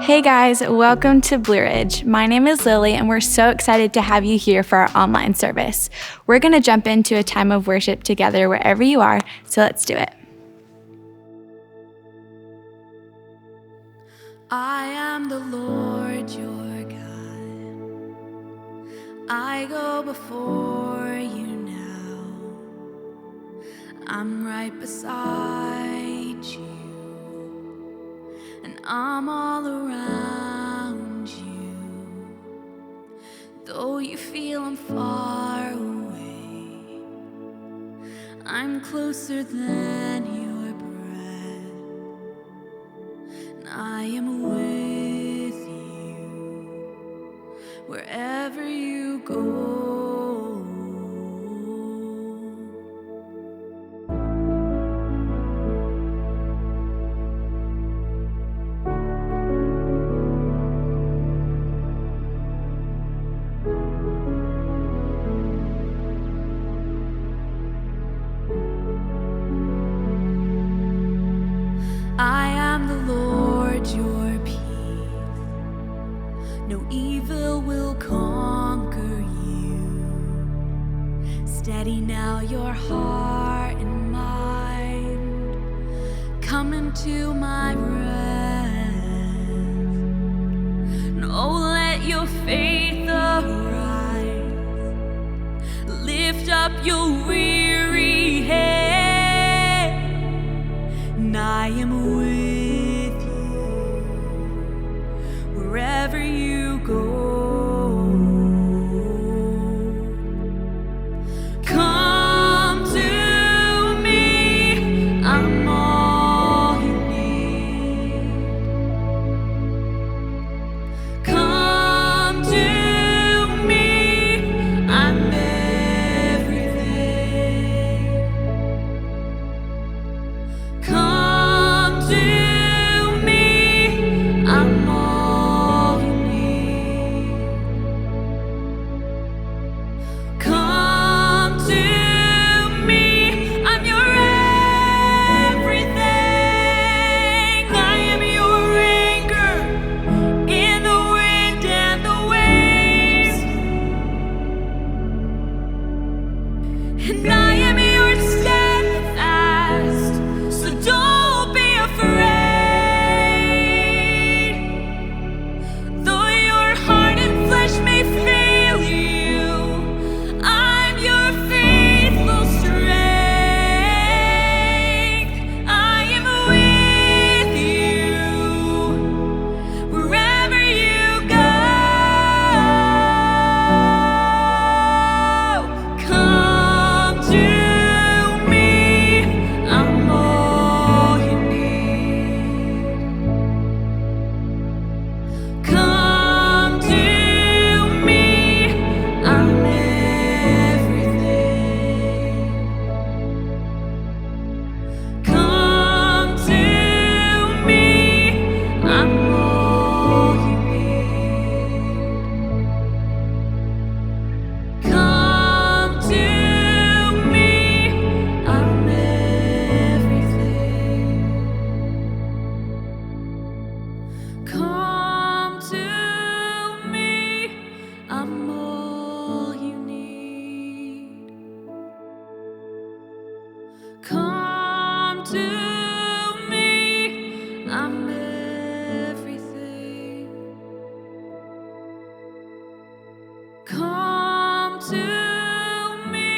Hey guys, welcome to Blue Ridge. My name is Lily, and we're so excited to have you here for our online service. We're going to jump into a time of worship together wherever you are, so let's do it. I am the Lord your God. I go before you now. I'm right beside you, and I'm all around you. Though you feel I'm far away, I'm closer than your breath, and I am with you wherever you go. I am the Lord your peace. No evil will conquer you. Steady now your heart and mind. Come into my rest. And oh, let your faith arise. Lift up your weary head. And I am with you wherever you go. Come to me, I'm all you need. Come to me, I'm everything. Come to me, I'm all you need. Come to me, I'm your everything. I am your anchor in the wind and the waves, and I am your steadfast. So don't be afraid. Though your heart and flesh may fail you, I'm your faithful strength. I am with you wherever you go. Come to me, I'm all you need. Come to me, I'm everything. Come to me, I'm all you need. Come to me, I'm everything. Come to me, I'm all you need. Come to me, I'm everything. Come to me,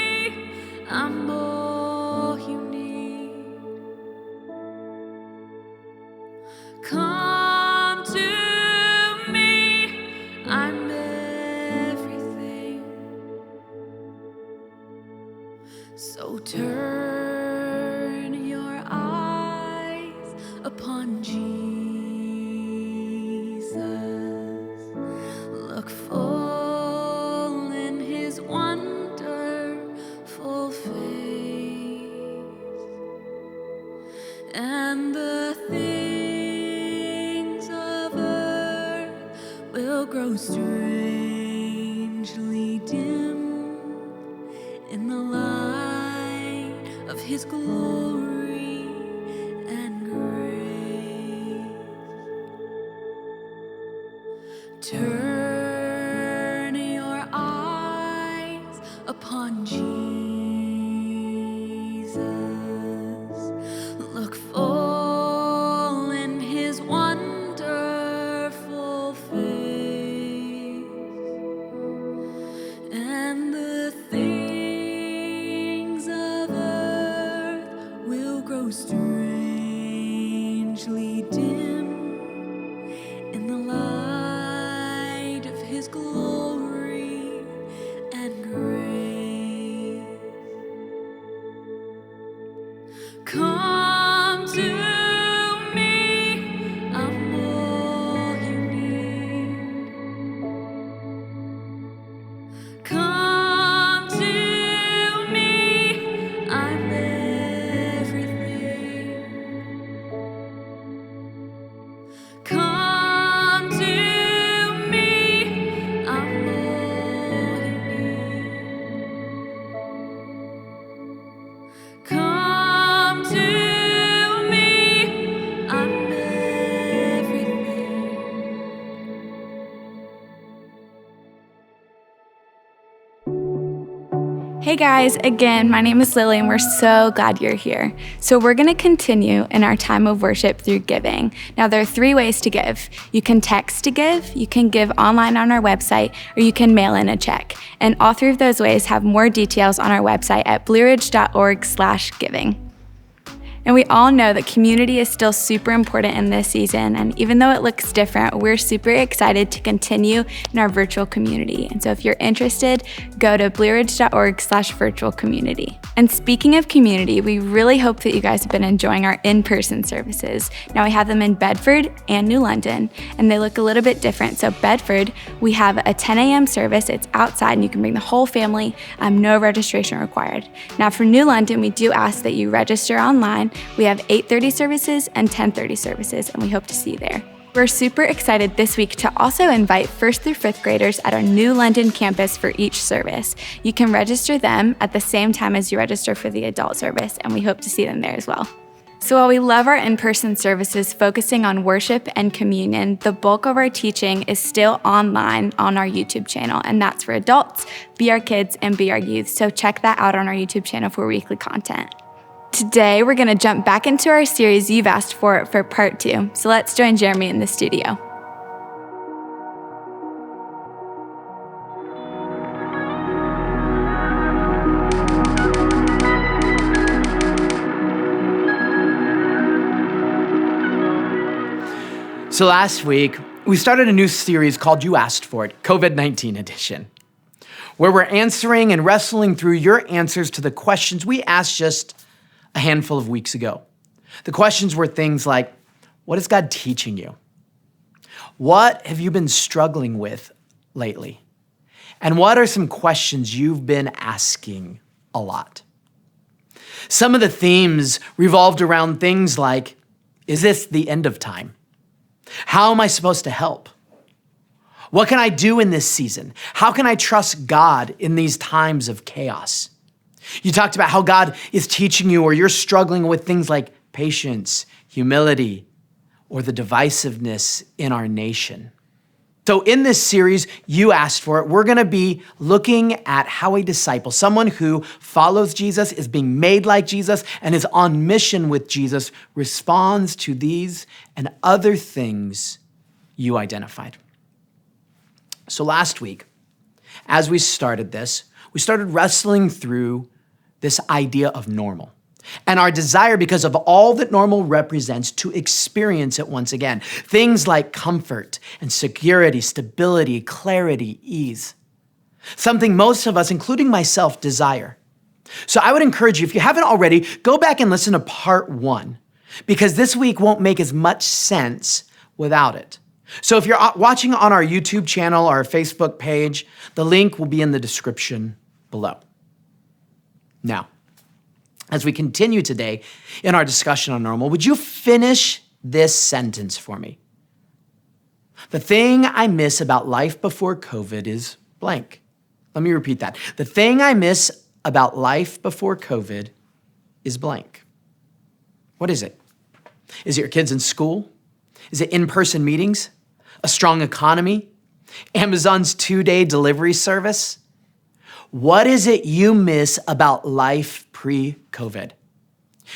I'm all you need. Come to me, I'm everything. So turn your eyes upon Jesus. Look full in his wonderful face, and the things of earth will grow strangely dim in the light of his glory and grace. Turn your eyes upon Jesus. Look full in his wonderful face, and the things of earth will grow strangely dim in the light of his glory and grace. Come to me, I'm all you need. Come to me, I'm everything. Come to me, I'm all you need. Come to me, I'm everything. Hey guys, again, my name is Lily and we're so glad you're here. So we're going to continue in our time of worship through giving. Now there are 3 ways to give. You can text to give, you can give online on our website, or you can mail in a check. And all 3 of those ways have more details on our website at blueridge.org/giving. And we all know that community is still super important in this season. And even though it looks different, we're super excited to continue in our virtual community. And so if you're interested, go to blueridge.org/virtual community. And speaking of community, we really hope that you guys have been enjoying our in-person services. Now we have them in Bedford and New London, and they look a little bit different. So Bedford, we have a 10 a.m. service. It's outside and you can bring the whole family, no registration required. Now for New London, we do ask that you register online. We have 8:30 services and 10:30 services, and we hope to see you there. We're super excited this week to also invite 1st through 5th graders at our New London campus for each service. You can register them at the same time as you register for the adult service, and we hope to see them there as well. So while we love our in-person services focusing on worship and communion, the bulk of our teaching is still online on our YouTube channel, and that's for adults, Be Our Kids, and Be Our Youth. So check that out on our YouTube channel for weekly content. Today, we're going to jump back into our series You've Asked For part 2. So let's join Jeremy in the studio. So last week, we started a new series called You Asked For It, COVID-19 edition, where we're answering and wrestling through your answers to the questions we asked just a handful of weeks ago. The questions were things like, what is God teaching you? What have you been struggling with lately? And what are some questions you've been asking a lot? Some of the themes revolved around things like, is this the end of time? How am I supposed to help? What can I do in this season? How can I trust God in these times of chaos? You talked about how God is teaching you, or you're struggling with things like patience, humility, or the divisiveness in our nation. So in this series, You Asked For It, we're going to be looking at how a disciple, someone who follows Jesus, is being made like Jesus, and is on mission with Jesus, responds to these and other things you identified. So last week, as we started this, we started wrestling through this idea of normal and our desire, because of all that normal represents, to experience it once again. Things like comfort and security, stability, clarity, ease. Something most of us, including myself, desire. So I would encourage you, if you haven't already, go back and listen to part 1, because this week won't make as much sense without it. So if you're watching on our YouTube channel or our Facebook page, the link will be in the description below. Now, as we continue today in our discussion on normal, would you finish this sentence for me? The thing I miss about life before COVID is blank. Let me repeat that. The thing I miss about life before COVID is blank. What is it? Is it your kids in school? Is it in-person meetings? A strong economy? Amazon's 2-day delivery service? What is it you miss about life pre-COVID?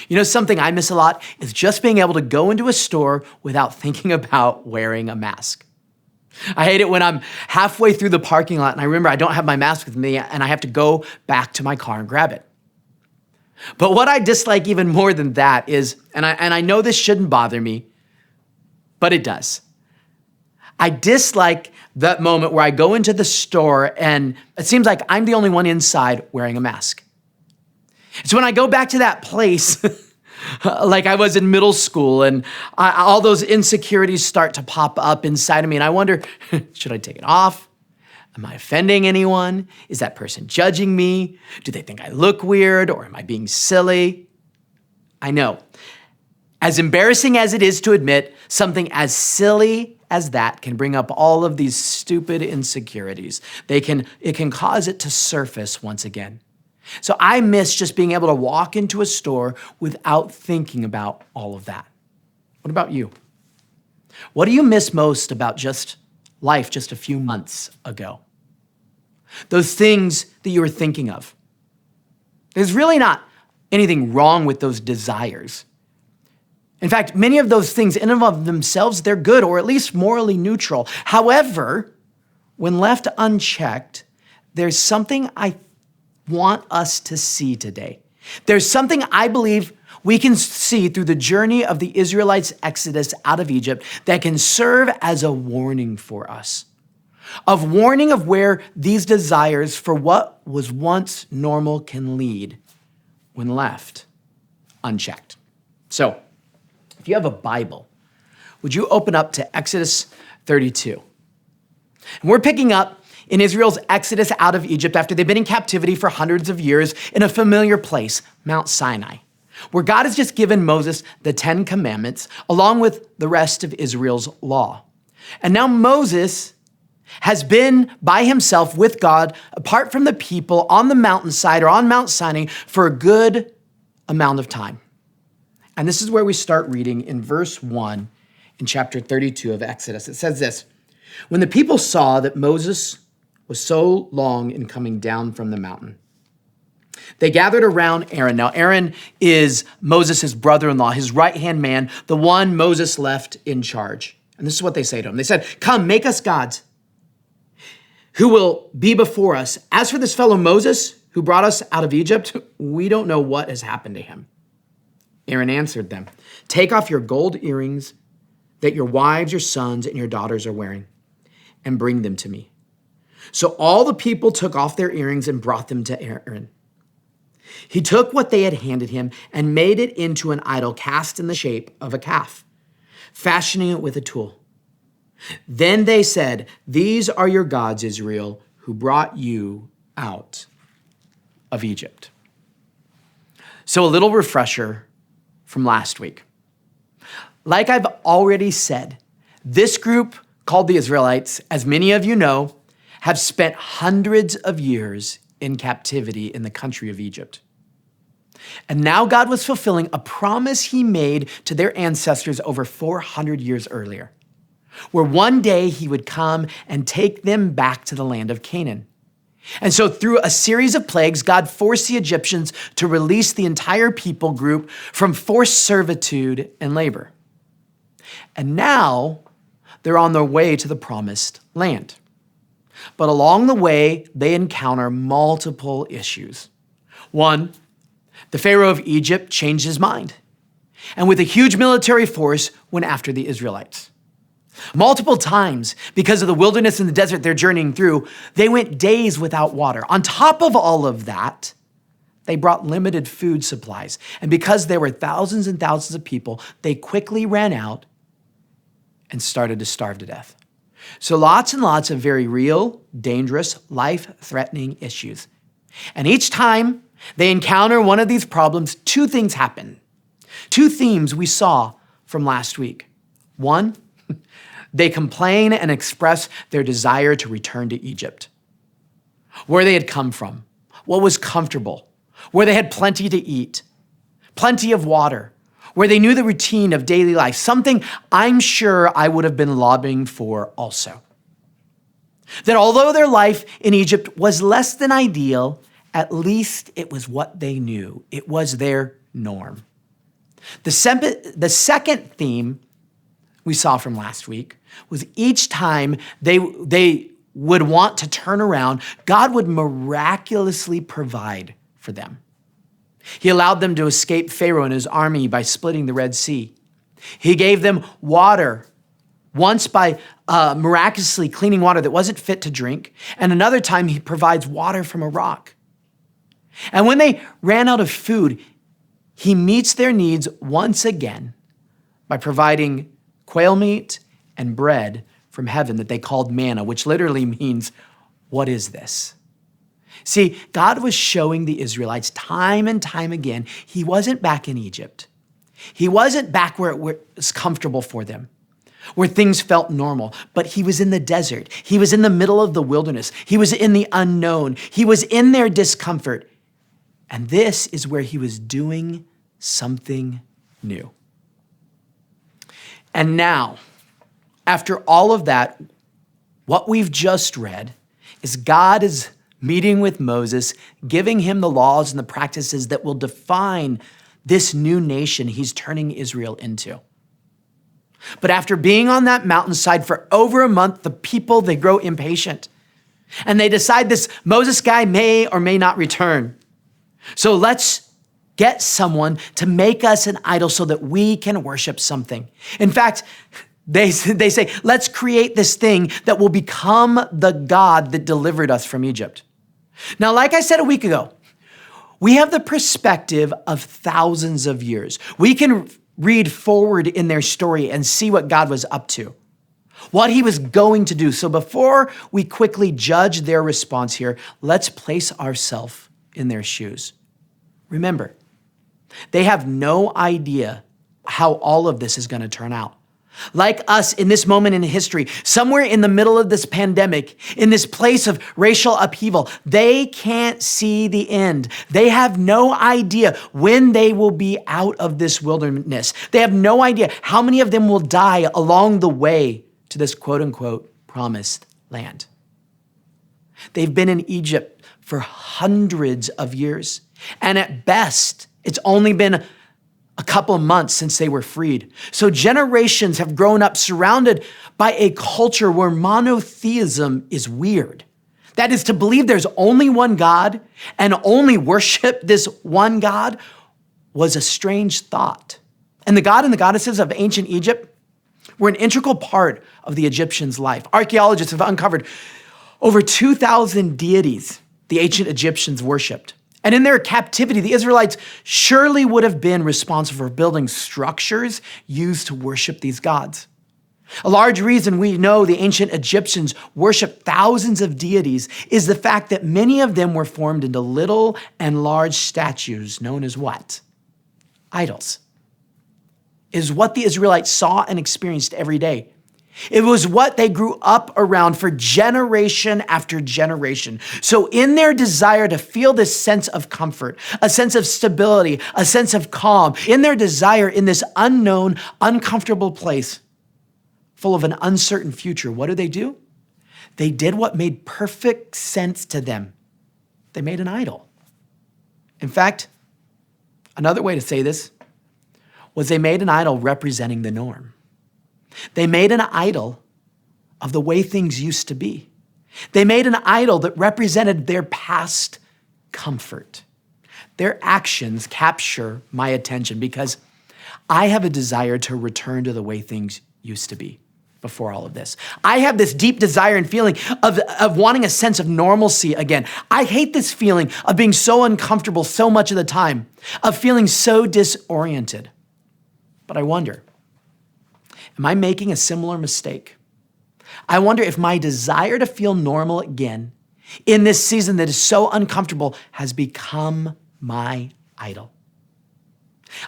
You know, something I miss a lot is just being able to go into a store without thinking about wearing a mask. I hate it when I'm halfway through the parking lot and I remember I don't have my mask with me and I have to go back to my car and grab it. But what I dislike even more than that is, and I know this shouldn't bother me, but it does. I dislike that moment where I go into the store and it seems like I'm the only one inside wearing a mask. It's when I go back to that place like I was in middle school and all those insecurities start to pop up inside of me and I wonder, should I take it off? Am I offending anyone? Is that person judging me? Do they think I look weird or am I being silly? I know. As embarrassing as it is to admit, something as silly as that can bring up all of these stupid insecurities. It can cause it to surface once again. So I miss just being able to walk into a store without thinking about all of that. What about you? What do you miss most about just life just a few months ago? Those things that you were thinking of. There's really not anything wrong with those desires. In fact, many of those things in and of themselves, they're good or at least morally neutral. However, when left unchecked, there's something I want us to see today. There's something I believe we can see through the journey of the Israelites' exodus out of Egypt that can serve as a warning for us. Of warning of where these desires for what was once normal can lead when left unchecked. So, if you have a Bible, would you open up to Exodus 32? And we're picking up in Israel's exodus out of Egypt after they've been in captivity for hundreds of years in a familiar place, Mount Sinai, where God has just given Moses the 10 Commandments along with the rest of Israel's law. And now Moses has been by himself with God, apart from the people, on the mountainside or on Mount Sinai for a good amount of time. And this is where we start reading in verse 1 in chapter 32 of Exodus. It says this: when the people saw that Moses was so long in coming down from the mountain, they gathered around Aaron. Now, Aaron is Moses' brother-in-law, his right-hand man, the one Moses left in charge. And this is what they say to him. They said, "Come, make us gods who will be before us. As for this fellow Moses who brought us out of Egypt, we don't know what has happened to him." Aaron answered them, "Take off your gold earrings that your wives, your sons, and your daughters are wearing, and bring them to me." So all the people took off their earrings and brought them to Aaron. He took what they had handed him and made it into an idol cast in the shape of a calf, fashioning it with a tool. Then they said, "These are your gods, Israel, who brought you out of Egypt." So a little refresher from last week. Like I've already said, this group called the Israelites, as many of you know, have spent hundreds of years in captivity in the country of Egypt. And now God was fulfilling a promise he made to their ancestors over 400 years earlier, where one day he would come and take them back to the land of Canaan. And so through a series of plagues, God forced the Egyptians to release the entire people group from forced servitude and labor. And now they're on their way to the promised land. But along the way, they encounter multiple issues. One, the Pharaoh of Egypt changed his mind, and with a huge military force went after the Israelites. Multiple times, because of the wilderness and the desert they're journeying through, they went days without water. On top of all of that, they brought limited food supplies. And because there were thousands and thousands of people, they quickly ran out and started to starve to death. So lots and lots of very real, dangerous, life-threatening issues. And each time they encounter one of these problems, two things happen. Two themes we saw from last week. One, they complain and express their desire to return to Egypt, where they had come from, what was comfortable, where they had plenty to eat, plenty of water, where they knew the routine of daily life, something I'm sure I would have been lobbying for also. That although their life in Egypt was less than ideal, at least it was what they knew. It was their norm. The second theme we saw from last week was each time they would want to turn around, God would miraculously provide for them. He allowed them to escape Pharaoh and his army by splitting the Red Sea. He gave them water, once by miraculously cleaning water that wasn't fit to drink, and another time he provides water from a rock. And when they ran out of food, he meets their needs once again by providing quail meat and bread from heaven that they called manna, which literally means, what is this? See, God was showing the Israelites time and time again, he wasn't back in Egypt. He wasn't back where it was comfortable for them, where things felt normal, but he was in the desert. He was in the middle of the wilderness. He was in the unknown. He was in their discomfort. And this is where he was doing something new. And now, after all of that, what we've just read is God is meeting with Moses, giving him the laws and the practices that will define this new nation he's turning Israel into. But after being on that mountainside for over a month, the people, they grow impatient. And they decide this Moses guy may or may not return. So let's get someone to make us an idol so that we can worship something. In fact, they say, let's create this thing that will become the God that delivered us from Egypt. Now, like I said a week ago, we have the perspective of thousands of years. We can read forward in their story and see what God was up to, what he was going to do. So before we quickly judge their response here, let's place ourselves in their shoes. Remember, they have no idea how all of this is going to turn out. Like us in this moment in history, somewhere in the middle of this pandemic, in this place of racial upheaval, they can't see the end. They have no idea when they will be out of this wilderness. They have no idea how many of them will die along the way to this quote unquote promised land. They've been in Egypt for hundreds of years, and at best, it's only been a couple of months since they were freed. So generations have grown up surrounded by a culture where monotheism is weird. That is, to believe there's only one God and only worship this one God was a strange thought. And the god and the goddesses of ancient Egypt were an integral part of the Egyptians' life. Archaeologists have uncovered over 2,000 deities the ancient Egyptians worshipped. And in their captivity, the Israelites surely would have been responsible for building structures used to worship these gods. A large reason we know the ancient Egyptians worshiped thousands of deities is the fact that many of them were formed into little and large statues known as what? Idols. It is what the Israelites saw and experienced every day. It was what they grew up around for generation after generation. So in their desire to feel this sense of comfort, a sense of stability, a sense of calm, in their desire in this unknown, uncomfortable place full of an uncertain future, what do? They did what made perfect sense to them. They made an idol. In fact, another way to say this was they made an idol representing the norm. They made an idol of the way things used to be. They made an idol that represented their past comfort. Their actions capture my attention because I have a desire to return to the way things used to be before all of this. I have this deep desire and feeling of wanting a sense of normalcy again. I hate this feeling of being so uncomfortable so much of the time, of feeling so disoriented. But I wonder, am I making a similar mistake? I wonder if my desire to feel normal again in this season that is so uncomfortable has become my idol.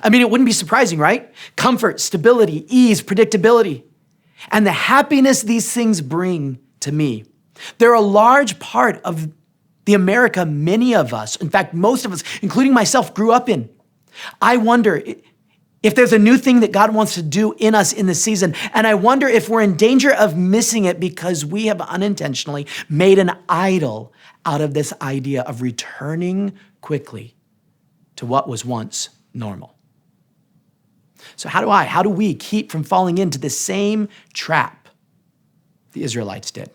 I mean, it wouldn't be surprising, right? Comfort, stability, ease, predictability, and the happiness these things bring to me. They're a large part of the America many of us, in fact, most of us, including myself, grew up in. I wonder if there's a new thing that God wants to do in us in this season. And I wonder if we're in danger of missing it because we have unintentionally made an idol out of this idea of returning quickly to what was once normal. So how do we keep from falling into the same trap the Israelites did?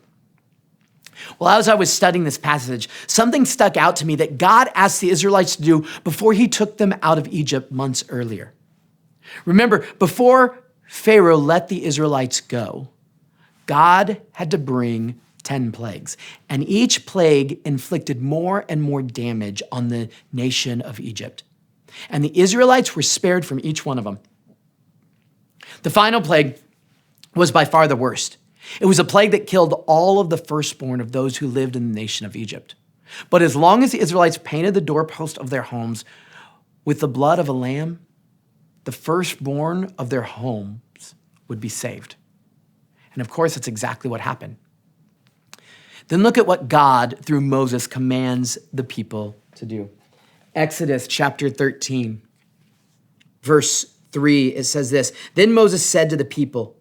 Well, as I was studying this passage, something stuck out to me that God asked the Israelites to do before he took them out of Egypt months earlier. Remember, before Pharaoh let the Israelites go, God had to bring 10 plagues, and each plague inflicted more and more damage on the nation of Egypt. And the Israelites were spared from each one of them. The final plague was by far the worst. It was a plague that killed all of the firstborn of those who lived in the nation of Egypt. But as long as the Israelites painted the doorpost of their homes with the blood of a lamb, the firstborn of their homes would be saved. And of course, that's exactly what happened. Then look at what God, through Moses, commands the people to do. Exodus chapter 13, verse 3, it says this, "Then Moses said to the people,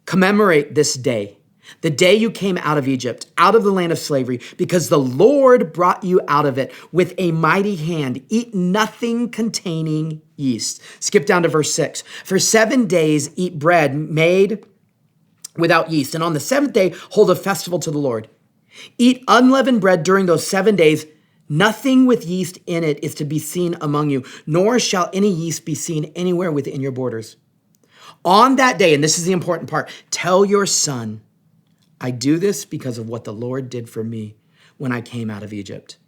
'Commemorate this day, the day you came out of Egypt, out of the land of slavery, because the Lord brought you out of it with a mighty hand. Eat nothing containing yeast.'" Skip down to verse 6. "For 7 days eat bread made without yeast, and on the seventh day hold a festival to the Lord. Eat unleavened bread during those 7 days. Nothing with yeast in it is to be seen among you, nor shall any yeast be seen anywhere within your borders. On that day," and this is the important part, "tell your son, I do this because of what the Lord did for me when I came out of Egypt.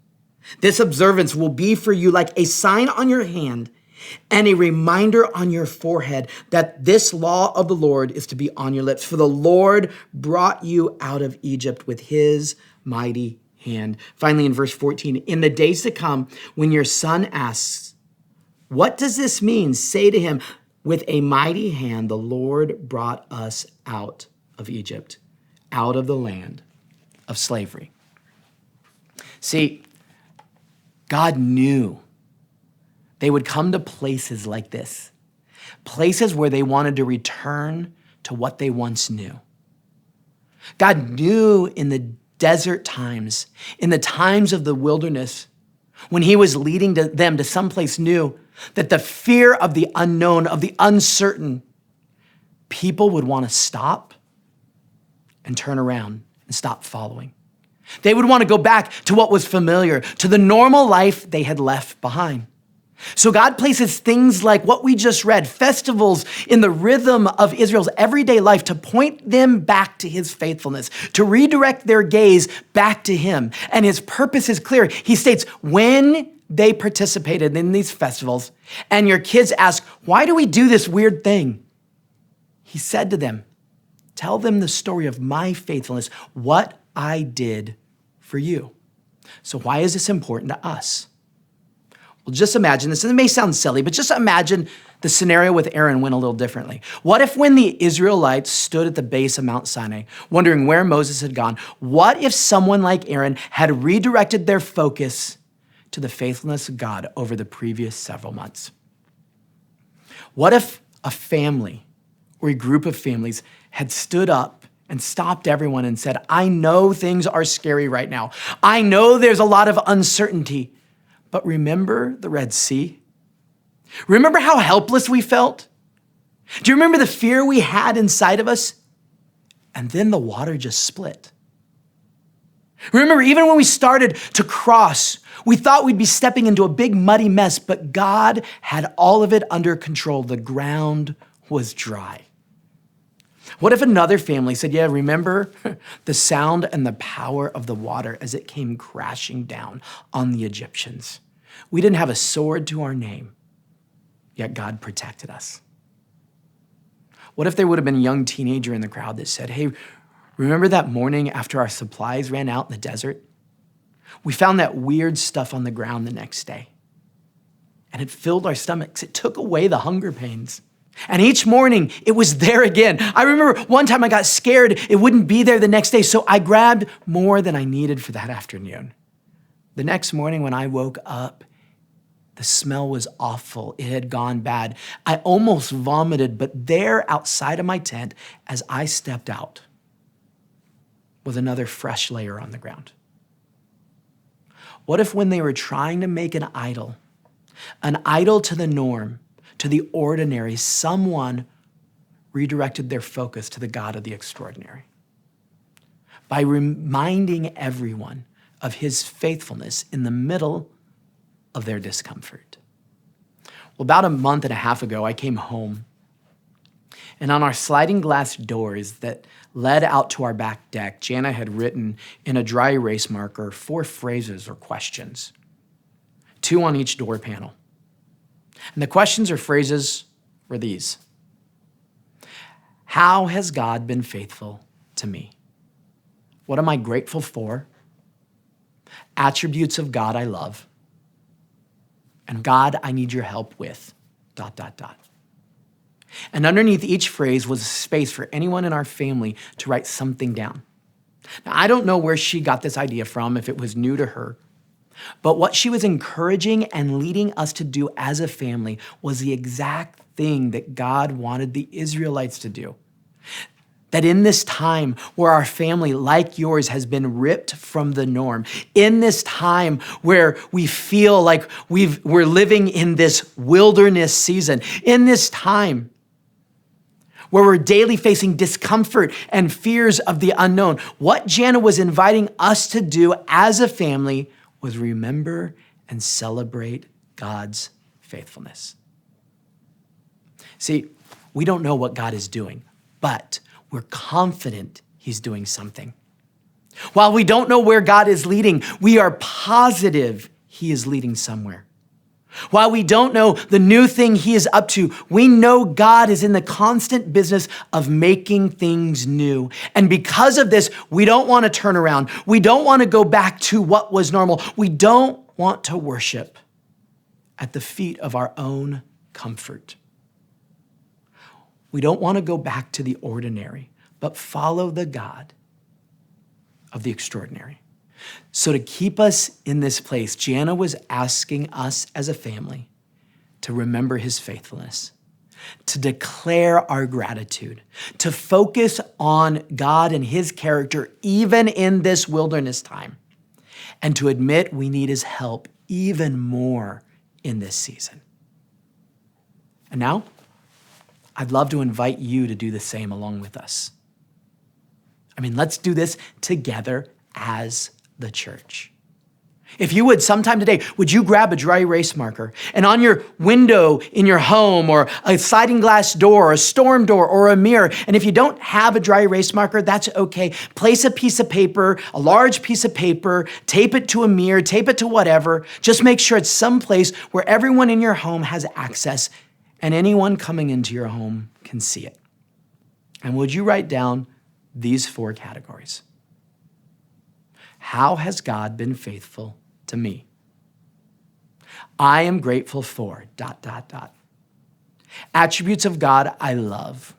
This observance will be for you like a sign on your hand and a reminder on your forehead that this law of the Lord is to be on your lips. For the Lord brought you out of Egypt with his mighty hand." Finally, in verse 14, "In the days to come, when your son asks, 'What does this mean?' say to him, 'With a mighty hand, the Lord brought us out of Egypt, out of the land of slavery.'" See, God knew they would come to places like this, places where they wanted to return to what they once knew. God knew in the desert times, in the times of the wilderness, when he was leading them to someplace new, that the fear of the unknown, of the uncertain, people would want to stop and turn around and stop following. They would want to go back to what was familiar, to the normal life they had left behind. So God places things like what we just read, festivals in the rhythm of Israel's everyday life to point them back to his faithfulness, to redirect their gaze back to him. And his purpose is clear. He states, when they participated in these festivals and your kids ask, "Why do we do this weird thing?" He said to them, "Tell them the story of my faithfulness, what I did for you." So why is this important to us? Well, just imagine this, and it may sound silly, but just imagine the scenario with Aaron went a little differently. What if when the Israelites stood at the base of Mount Sinai, wondering where Moses had gone, what if someone like Aaron had redirected their focus to the faithfulness of God over the previous several months? What if a family or a group of families had stood up and stopped everyone and said, "I know things are scary right now. I know there's a lot of uncertainty, but remember the Red Sea? Remember how helpless we felt? Do you remember the fear we had inside of us? And then the water just split. Remember, even when we started to cross, we thought we'd be stepping into a big muddy mess, but God had all of it under control. The ground was dry." What if another family said, "Yeah, remember the sound and the power of the water as it came crashing down on the Egyptians? We didn't have a sword to our name, yet God protected us." What if there would have been a young teenager in the crowd that said, "Hey, remember that morning after our supplies ran out in the desert? We found that weird stuff on the ground the next day, and it filled our stomachs. It took away the hunger pains. And each morning, it was there again. I remember one time I got scared it wouldn't be there the next day, so I grabbed more than I needed for that afternoon. The next morning when I woke up, The smell was awful. It had gone bad. I almost vomited, but there outside of my tent, as I stepped out, was another fresh layer on the ground. What if when they were trying to make an idol to the norm, to the ordinary, someone redirected their focus to the God of the extraordinary? By reminding everyone of his faithfulness in the middle of their discomfort. Well, about a month and a half ago, I came home, and on our sliding glass doors that led out to our back deck, Jana had written in a dry erase marker 4 phrases or questions, 2 on each door panel. And the questions or phrases were these: how has God been faithful to me? What am I grateful for? Attributes of God I love. And God, I need your help with ... And underneath each phrase was a space for anyone in our family to write something down. Now, I don't know where she got this idea from, if it was new to her, but what she was encouraging and leading us to do as a family was the exact thing that God wanted the Israelites to do. That in this time where our family, like yours, has been ripped from the norm, in this time where we feel like we're living in this wilderness season, in this time where we're daily facing discomfort and fears of the unknown, what Jana was inviting us to do as a family was remember and celebrate God's faithfulness. See, we don't know what God is doing, but we're confident he's doing something. While we don't know where God is leading, we are positive he is leading somewhere. While we don't know the new thing he is up to, we know God is in the constant business of making things new. And because of this, we don't want to turn around. We don't want to go back to what was normal. We don't want to worship at the feet of our own comfort. We don't want to go back to the ordinary, but follow the God of the extraordinary. So to keep us in this place, Jana was asking us as a family to remember his faithfulness, to declare our gratitude, to focus on God and his character even in this wilderness time, and to admit we need his help even more in this season. And now, I'd love to invite you to do the same along with us. Let's do this together as the church. If you would, sometime today, would you grab a dry erase marker and on your window in your home or a sliding glass door or a storm door or a mirror, and if you don't have a dry erase marker, that's okay. Place a piece of paper, a large piece of paper, tape it to a mirror, tape it to whatever. Just make sure it's someplace where everyone in your home has access and anyone coming into your home can see it. And would you write down these 4 categories? How has God been faithful to me? I am grateful for ... Attributes of God I love.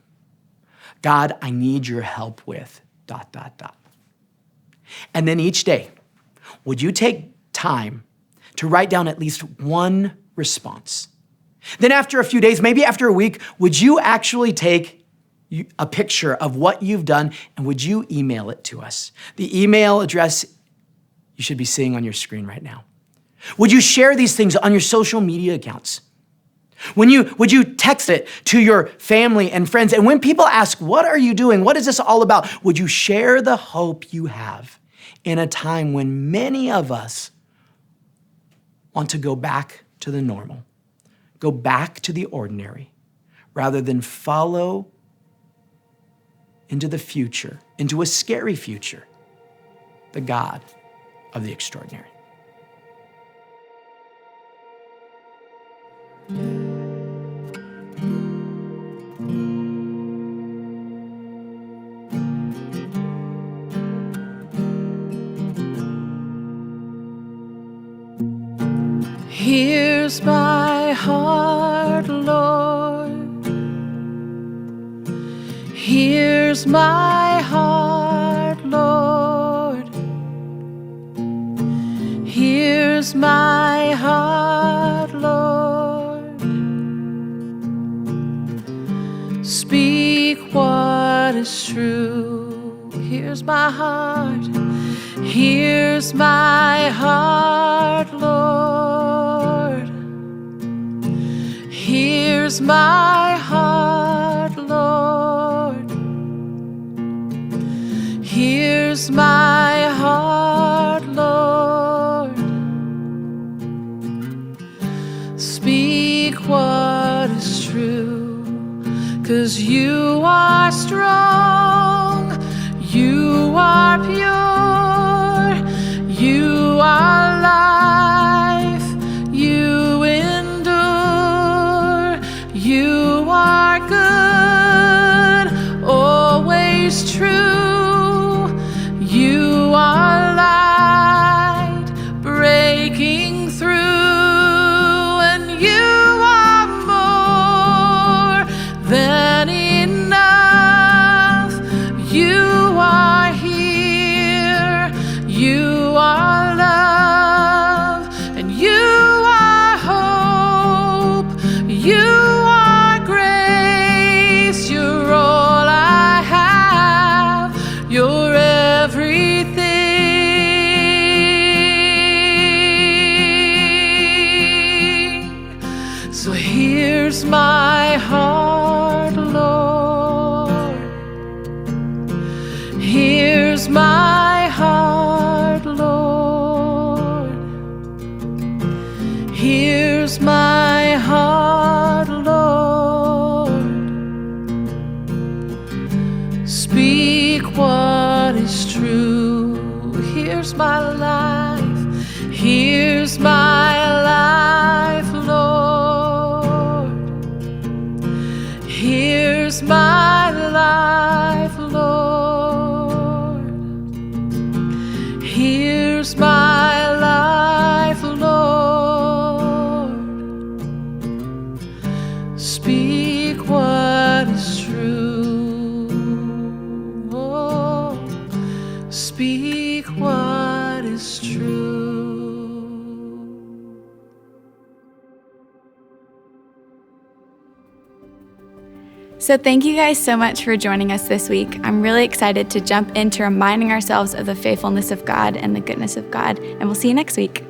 God, I need your help with ... And then each day, would you take time to write down at least one response? Then after a few days, maybe after a week, would you actually take a picture of what you've done and would you email it to us? The email address you should be seeing on your screen right now. Would you share these things on your social media accounts? Would you text it to your family and friends? And when people ask, what are you doing? What is this all about? Would you share the hope you have in a time when many of us want to go back to the normal, go back to the ordinary, rather than follow into the future, into a scary future, the God of the extraordinary. Here's my heart, Lord. Here's my heart, Lord. Here's my heart, Lord. Speak what is true. Here's my heart. Here's my heart, Lord. Here's my heart, Lord. Here's my heart, Lord. Speak what is true, 'cause you are strong, you are pure, you are life, you endure, you are good, always true, you are light, breaking through, and you are more than enough. You are here, you are love, and you are hope, you are grace. You're all I have, you're everything. So here's my heart, Lord. Here's my heart, Lord. Here's my heart, Lord. Speak what is true. Here's my life. Here's my life, Lord. Here's my life, Lord. Here's my life, Lord. Speak what is true. Oh, speak what is true. So thank you guys so much for joining us this week. I'm really excited to jump into reminding ourselves of the faithfulness of God and the goodness of God, and we'll see you next week.